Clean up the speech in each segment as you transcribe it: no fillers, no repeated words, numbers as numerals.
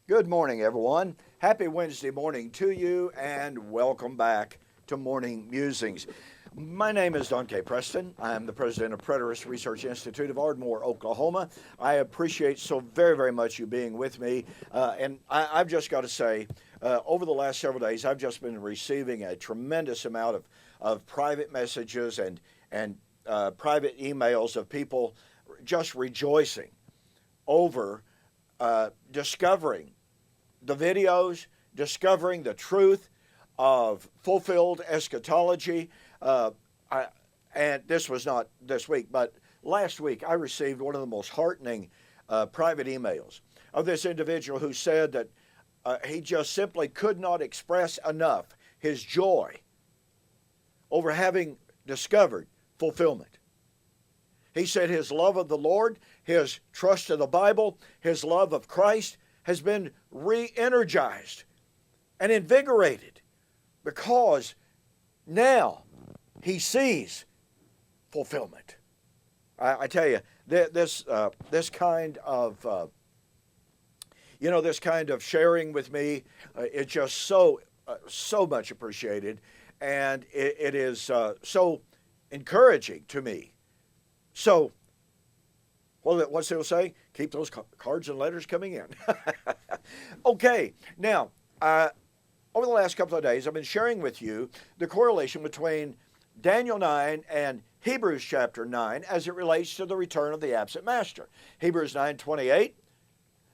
Good morning, everyone. Happy Wednesday morning to you, and welcome back to Morning Musings. My name is Don K. Preston. I am the president of Preterist Research Institute of Ardmore, Oklahoma. I appreciate so very, very much you being with me. I've just got to say, over the last several days, I've just been receiving a tremendous amount of private messages and private emails of people just rejoicing over discovering the videos, discovering the truth of fulfilled eschatology. And this was not this week, but last week I received one of the most heartening private emails of this individual who said that he just simply could not express enough his joy over having discovered fulfillment. He said his love of the Lord, his trust in the Bible, his love of Christ has been re-energized and invigorated because now he sees fulfillment. I tell you, this kind of this kind of sharing with me is just so much appreciated, and it is so encouraging to me. So, what's it say? Keep those cards and letters coming in. Okay, now, over the last couple of days, I've been sharing with you the correlation between Daniel 9 and Hebrews chapter 9 as it relates to the return of the absent master. Hebrews 9:28,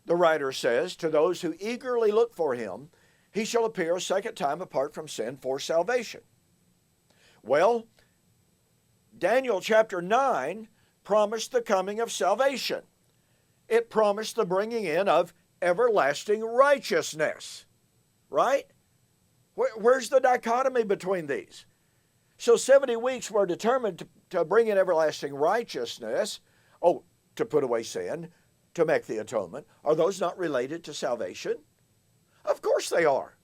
the writer says, "To those who eagerly look for him, he shall appear a second time apart from sin for salvation." Well, Daniel chapter 9 promised the coming of salvation. It promised the bringing in of everlasting righteousness, right? Where's the dichotomy between these? So 70 weeks were determined to bring in everlasting righteousness, to put away sin, to make the atonement. Are those not related to salvation? Of course they are.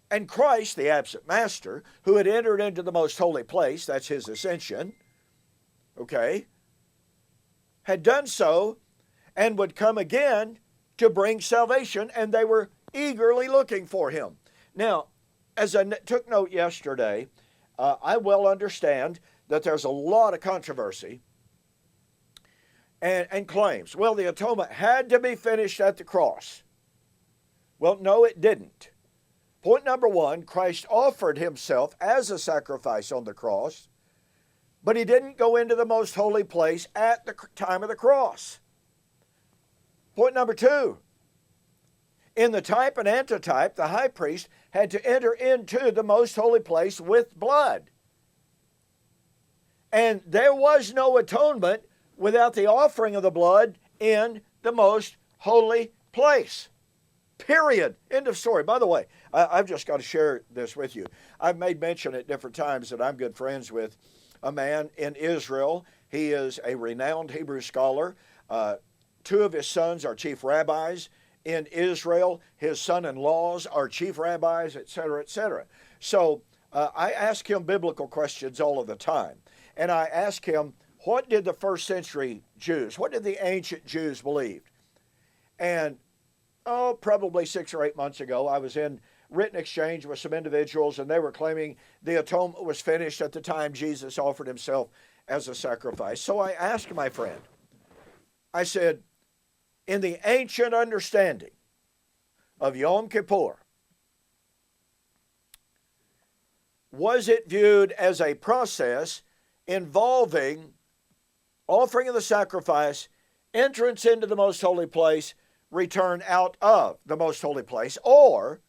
And Christ, the absent master, who had entered into the most holy place, that's his ascension, had done so and would come again to bring salvation, and they were eagerly looking for him. Now, as I took note yesterday, I well understand that there's a lot of controversy and claims. Well, the atonement had to be finished at the cross. Well, no, it didn't. Point number one, Christ offered himself as a sacrifice on the cross, but he didn't go into the most holy place at the time of the cross. Point number two, in the type and antitype, the high priest had to enter into the most holy place with blood. And there was no atonement without the offering of the blood in the most holy place. Period. End of story. By the way, I've just got to share this with you. I've made mention at different times that I'm good friends with a man in Israel. He is a renowned Hebrew scholar. Two of his sons are chief rabbis in Israel. His son-in-laws are chief rabbis, etc., etc. So I ask him biblical questions all of the time. And I ask him, what did the first century Jews, what did the ancient Jews believe? And probably 6 or 8 months ago, I was in written exchange with some individuals, and they were claiming the atonement was finished at the time Jesus offered himself as a sacrifice. So I asked my friend, I said, in the ancient understanding of Yom Kippur, was it viewed as a process involving offering of the sacrifice, entrance into the most holy place, return out of the most holy place, or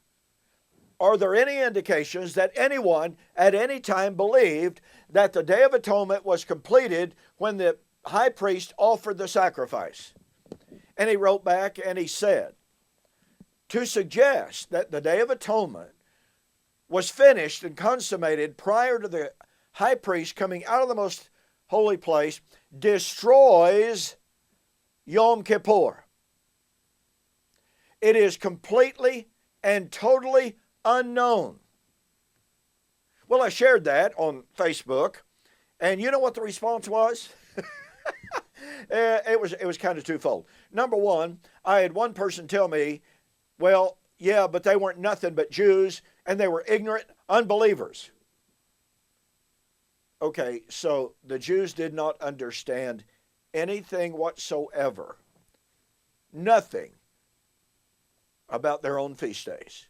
are there any indications that anyone at any time believed that the Day of Atonement was completed when the high priest offered the sacrifice? And he wrote back and he said, to suggest that the Day of Atonement was finished and consummated prior to the high priest coming out of the most holy place destroys Yom Kippur. It is completely and totally unknown. Well, I shared that on Facebook, and you know what the response was? It was kind of twofold. Number one, I had one person tell me, well, yeah, but they weren't nothing but Jews, and they were ignorant unbelievers. Okay, so the Jews did not understand anything whatsoever, nothing about their own feast days.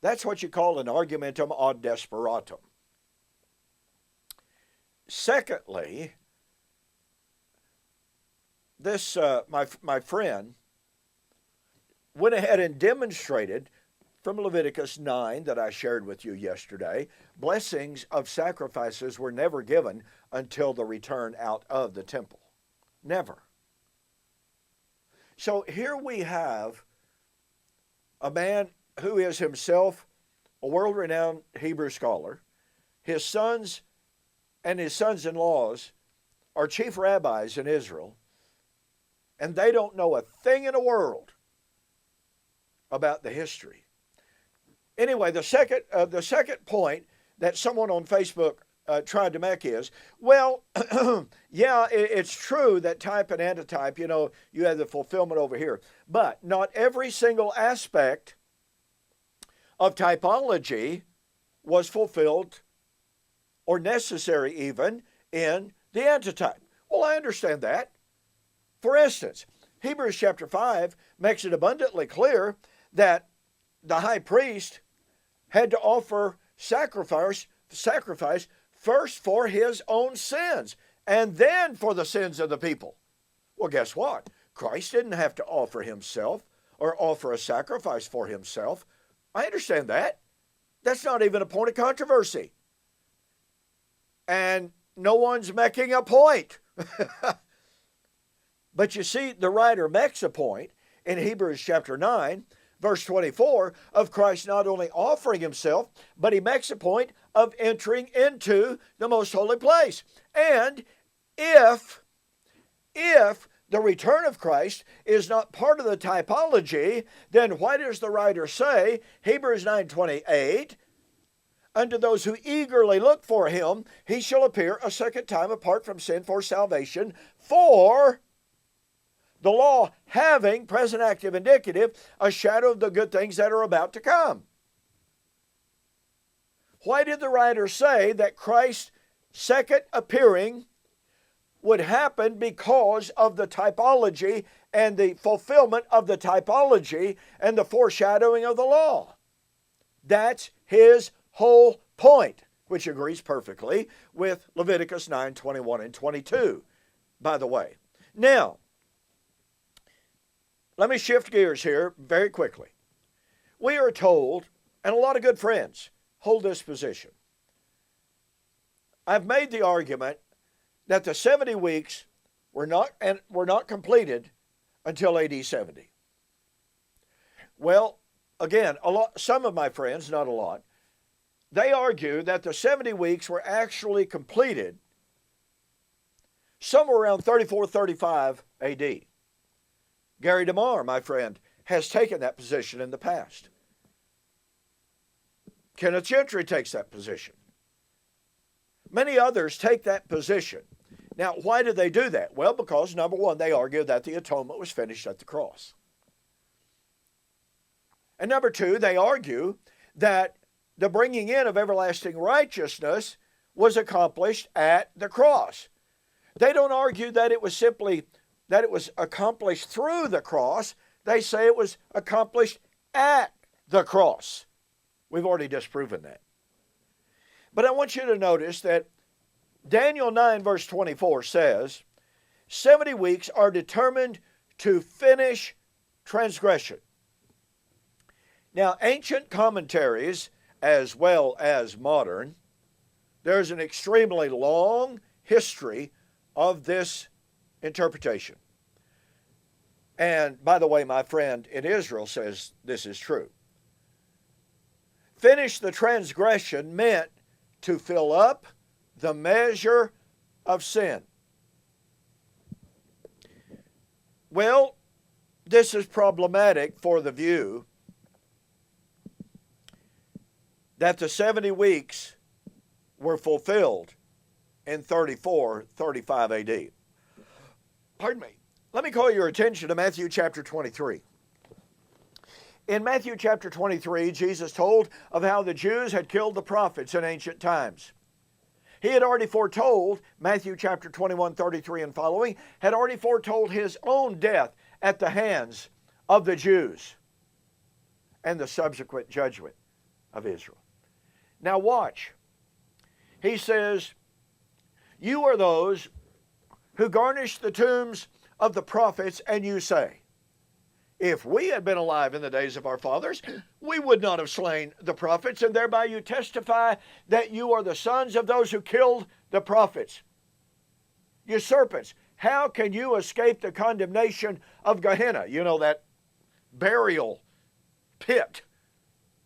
That's what you call an argumentum ad desperatum. Secondly, this my friend went ahead and demonstrated from Leviticus 9 that I shared with you yesterday, blessings of sacrifices were never given until the return out of the temple. Never. So here we have a man who is himself a world-renowned Hebrew scholar. His sons and his sons-in-laws are chief rabbis in Israel, and they don't know a thing in the world about the history. Anyway, the second point that someone on Facebook tried to make is, well, yeah, it's true that type and antitype, you have the fulfillment over here. But not every single aspect of typology was fulfilled or necessary even in the antitype. Well, I understand that. For instance, Hebrews chapter 5 makes it abundantly clear that the high priest had to offer sacrifice first for his own sins and then for the sins of the people. Well, guess what? Christ didn't have to offer himself or offer a sacrifice for himself. I understand that. That's not even a point of controversy. And no one's making a point. But you see, the writer makes a point in Hebrews chapter 9, verse 24, of Christ not only offering himself, but he makes a point of entering into the most holy place. And if the return of Christ is not part of the typology, then why does the writer say, Hebrews 9:28, unto those who eagerly look for him, he shall appear a second time apart from sin for salvation, for the law having, present active indicative, a shadow of the good things that are about to come. Why did the writer say that Christ's second appearing would happen because of the typology and the fulfillment of the typology and the foreshadowing of the law? That's his whole point, which agrees perfectly with Leviticus 9:21 and 22, by the way. Now, let me shift gears here very quickly. We are told, and a lot of good friends hold this position. I've made the argument that the 70 weeks were not completed until AD 70. Well, again, some of my friends, not a lot, they argue that the 70 weeks were actually completed somewhere around 34, 35 AD. Gary DeMar, my friend, has taken that position in the past. Kenneth Gentry takes that position. Many others take that position. Now, why do they do that? Well, because, number one, they argue that the atonement was finished at the cross. And number two, they argue that the bringing in of everlasting righteousness was accomplished at the cross. They don't argue that it was accomplished through the cross. They say it was accomplished at the cross. We've already disproven that. But I want you to notice that Daniel 9 verse 24 says, 70 weeks are determined to finish transgression. Now, ancient commentaries, as well as modern, there's an extremely long history of this interpretation. And by the way, my friend in Israel says this is true. Finish the transgression meant to fill up the measure of sin. Well, this is problematic for the view that the 70 weeks were fulfilled in 34, 35 AD. Pardon me. Let me call your attention to Matthew chapter 23. In Matthew chapter 23, Jesus told of how the Jews had killed the prophets in ancient times. He had already foretold, Matthew chapter 21, 33 and following, had already foretold his own death at the hands of the Jews and the subsequent judgment of Israel. Now watch. He says, you are those who garnish the tombs of the prophets, and you say, if we had been alive in the days of our fathers, we would not have slain the prophets, and thereby you testify that you are the sons of those who killed the prophets. You serpents, how can you escape the condemnation of Gehenna? You know, that burial pit,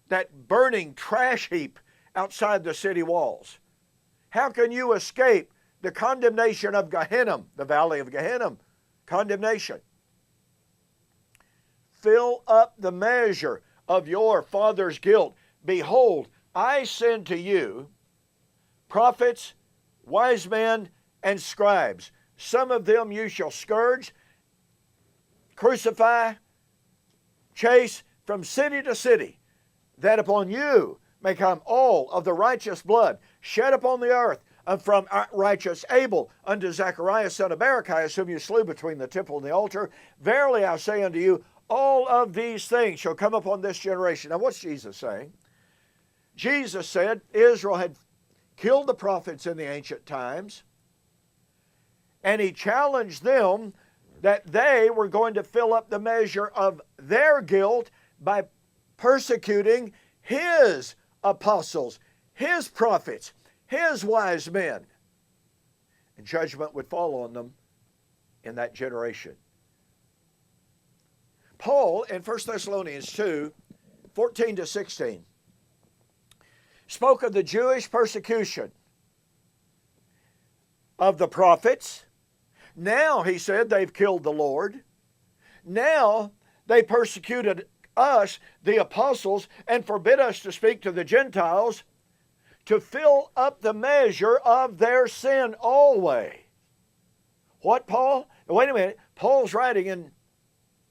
that burning trash heap outside the city walls. How can you escape the condemnation of Gehenna, the valley of Gehenna, condemnation? Fill up the measure of your father's guilt. Behold, I send to you prophets, wise men, and scribes. Some of them you shall scourge, crucify, chase from city to city, that upon you may come all of the righteous blood shed upon the earth, and from righteous Abel unto Zacharias son of Barachias, whom you slew between the temple and the altar. Verily I say unto you, all of these things shall come upon this generation. Now what's Jesus saying? Jesus said Israel had killed the prophets in the ancient times, and he challenged them that they were going to fill up the measure of their guilt by persecuting his apostles, his prophets, his wise men. And judgment would fall on them in that generation. Paul in 1 Thessalonians 2, 14 to 16, spoke of the Jewish persecution of the prophets. Now, he said, they've killed the Lord. Now, they persecuted us, the apostles, and forbid us to speak to the Gentiles, to fill up the measure of their sin always. What, Paul? Wait a minute. Paul's writing in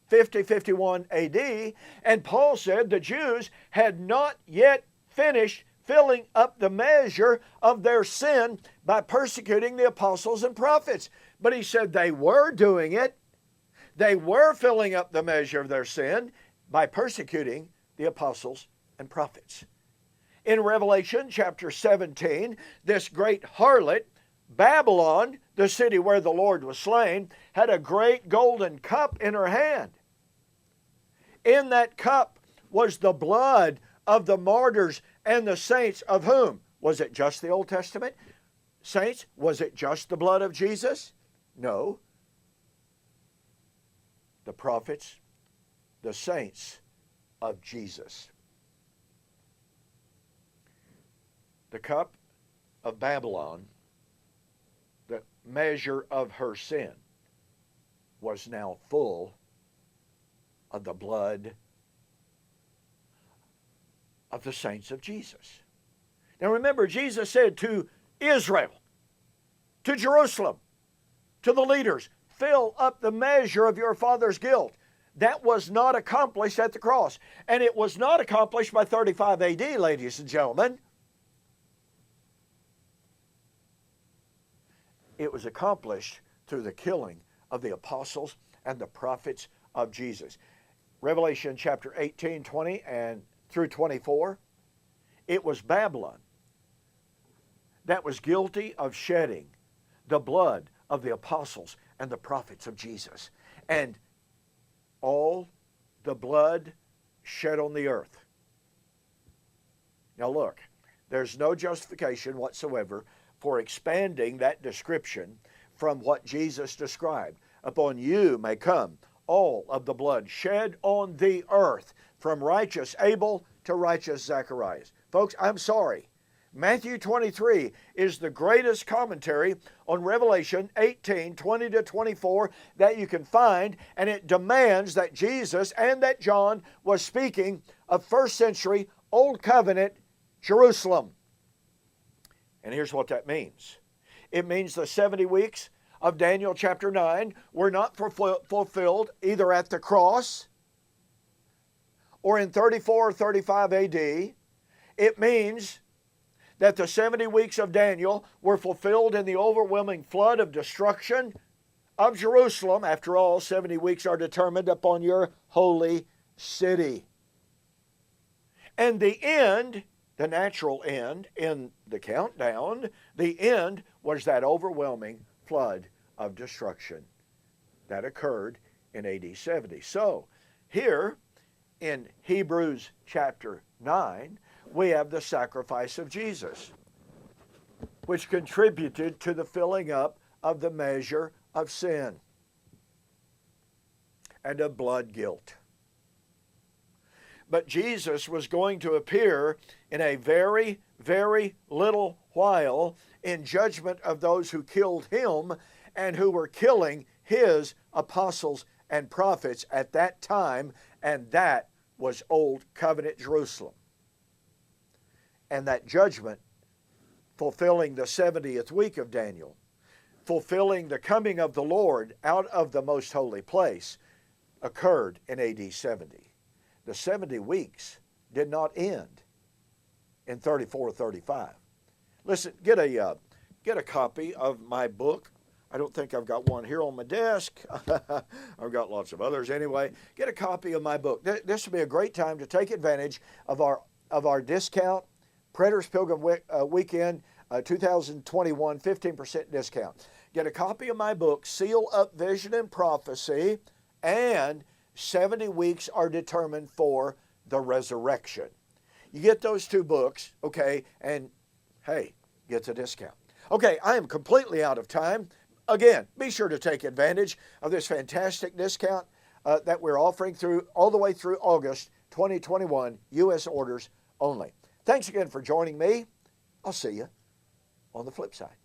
51 AD, and Paul said the Jews had not yet finished filling up the measure of their sin by persecuting the apostles and prophets. But he said they were doing it. They were filling up the measure of their sin by persecuting the apostles and prophets. In Revelation chapter 17, this great harlot, Babylon, the city where the Lord was slain, had a great golden cup in her hand. In that cup was the blood of the martyrs and the saints of whom? Was it just the Old Testament saints? Was it just the blood of Jesus? No. The prophets, the saints of Jesus. The cup of Babylon, the measure of her sin, was now full of the blood of the saints of Jesus. Now remember, Jesus said to Israel, to Jerusalem, to the leaders, fill up the measure of your father's guilt. That was not accomplished at the cross. And it was not accomplished by 35 AD, ladies and gentlemen. It was accomplished through the killing of the apostles and the prophets of Jesus. Revelation chapter 18, 20 and through 24, it was Babylon that was guilty of shedding the blood of the apostles and the prophets of Jesus. And all the blood shed on the earth. Now look, there's no justification whatsoever for expanding that description from what Jesus described. Upon you may come all of the blood shed on the earth, from righteous Abel to righteous Zacharias. Folks, I'm sorry. Matthew 23 is the greatest commentary on Revelation 18, 20 to 24 that you can find, and it demands that Jesus and that John was speaking of first century Old Covenant Jerusalem. And here's what that means. It means the 70 weeks of Daniel chapter 9 were not fulfilled either at the cross or in 34 or 35 AD. It means that the 70 weeks of Daniel were fulfilled in the overwhelming flood of destruction of Jerusalem. After all, 70 weeks are determined upon your holy city. And the end, the natural end in the countdown, the end was that overwhelming flood of destruction that occurred in AD 70. So, here in Hebrews chapter 9, we have the sacrifice of Jesus, which contributed to the filling up of the measure of sin and of blood guilt. But Jesus was going to appear in a very, very little while in judgment of those who killed him and who were killing his apostles and prophets at that time, and that was Old Covenant Jerusalem. And that judgment, fulfilling the 70th week of Daniel, fulfilling the coming of the Lord out of the most holy place, occurred in AD 70. The 70 weeks did not end in 34 or 35. Listen, get a copy of my book. I don't think I've got one here on my desk. I've got lots of others anyway. Get a copy of my book. This would be a great time to take advantage of our discount, Preterist Pilgrim Weekend 2021 15% discount. Get a copy of my book, Seal Up Vision and Prophecy, and 70 weeks are determined for the resurrection. You get those two books, okay, and hey, get the discount. Okay, I am completely out of time. Again, be sure to take advantage of this fantastic discount that we're offering through all the way through August 2021, U.S. orders only. Thanks again for joining me. I'll see you on the flip side.